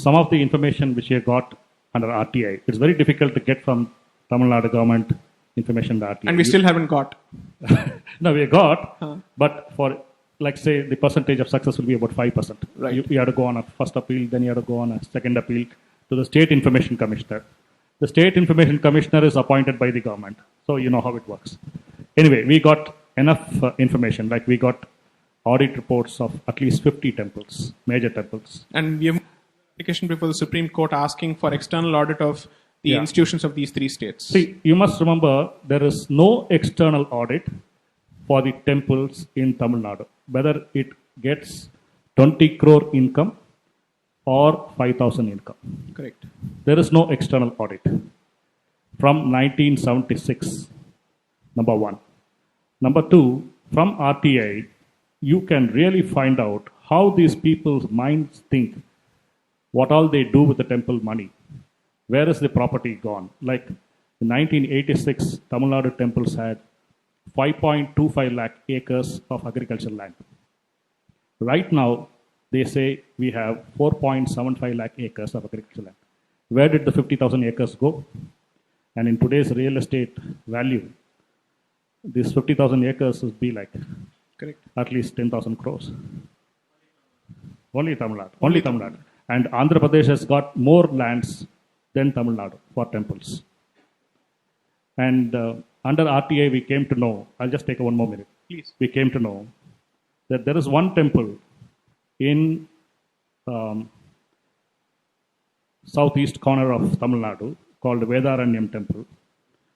some of the information which we got under RTI, it's very difficult to get from Tamil Nadu government information to RTI. And we still haven't got. No, we got, but for, like, say, the percentage of success will be about 5%. Right. You have to go on a first appeal, then you have to go on a second appeal to the State Information Commissioner. The State Information Commissioner is appointed by the government, so you know how it works. Anyway, we got enough information, like we got audit reports of at least 50 temples, major temples. And we have application before the Supreme Court asking for external audit of the institutions of these three states. See, you must remember there is no external audit for the temples in Tamil Nadu, whether it gets 20 crore income or 5,000 income. Correct. There is no external audit. From 1976, number one. Number two, from RTI, you can really find out how these people's minds think, what all they do with the temple money. Where is the property gone? Like in 1986, Tamil Nadu temples had 5.25 lakh acres of agricultural land. Right now, they say we have 4.75 lakh acres of agricultural land. Where did the 50,000 acres go? And in today's real estate value, this 50,000 acres would be like Correct. At least 10,000 crores. Only Tamil Nadu. Only Tamil Nadu. And Andhra Pradesh has got more lands than Tamil Nadu for temples. And under RTI, we came to know, I'll just take one more minute. Please. We came to know that there is one temple in southeast corner of Tamil Nadu called Vedaranyam Temple.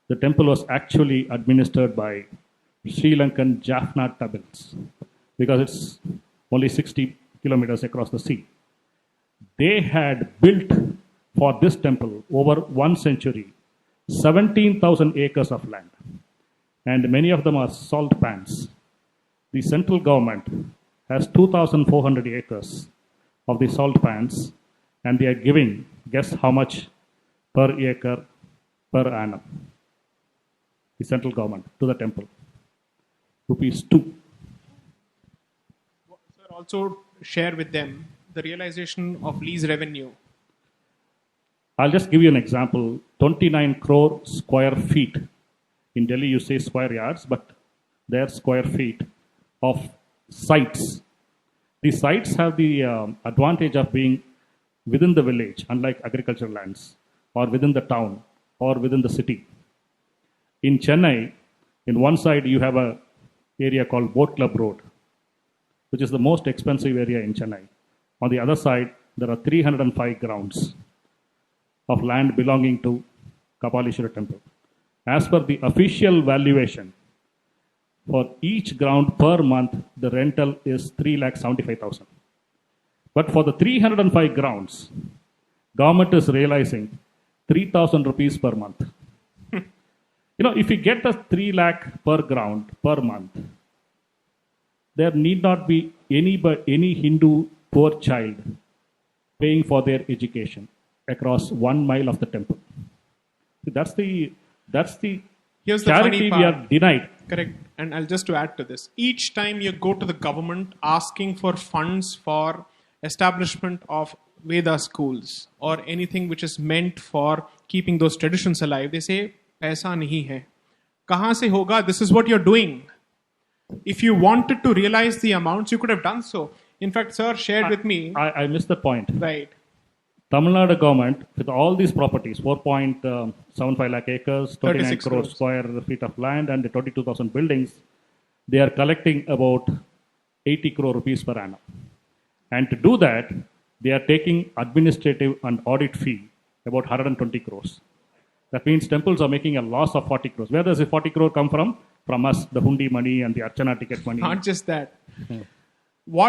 The temple was actually administered by Sri Lankan Jaffna Tamils because it's only 60 kilometers across the sea. They had built for this temple over 1 century 17,000 acres of land, and many of them are salt pans. The central government has 2,400 acres of the salt pans, and they are giving, guess how much per acre per annum? The central government to the temple. Rupees 2. Sir, also share with them the realization of lease revenue. I'll just give you an example. 29 crore square feet. In Delhi, you say square yards, but they're square feet of sites. The sites have the advantage of being within the village, unlike agricultural lands, or within the town, or within the city. In Chennai, in one side, you have an area called Boat Club Road, which is the most expensive area in Chennai. On the other side, there are 305 grounds of land belonging to Kapalishwara temple. As per the official valuation, for each ground per month, the rental is 3,75,000. But for the 305 grounds, government is realizing 3,000 rupees per month. You know, if you get a 3 lakh per ground per month, there need not be any Hindu poor child paying for their education across 1 mile of the temple. That's the Here's the charity funny we part. are denied. Correct. And I'll just to add to this. Each time you go to the government asking for funds for establishment of Veda schools or anything which is meant for keeping those traditions alive, they say, "Paisa nahi hai." Kahan se hoga? This is what you're doing. If you wanted to realize the amounts, you could have done so. In fact, sir shared with me. I missed the point. Right. Tamil Nadu government, with all these properties, 4.75 lakh acres, 29 crore crores. square feet of land, and 22,000 buildings, they are collecting about 80 crore rupees per annum. And to do that, they are taking administrative and audit fee about 120 crores. That means temples are making a loss of 40 crores. Where does the 40 crore come from? From us, the hundi money and the archana ticket money. Not just that.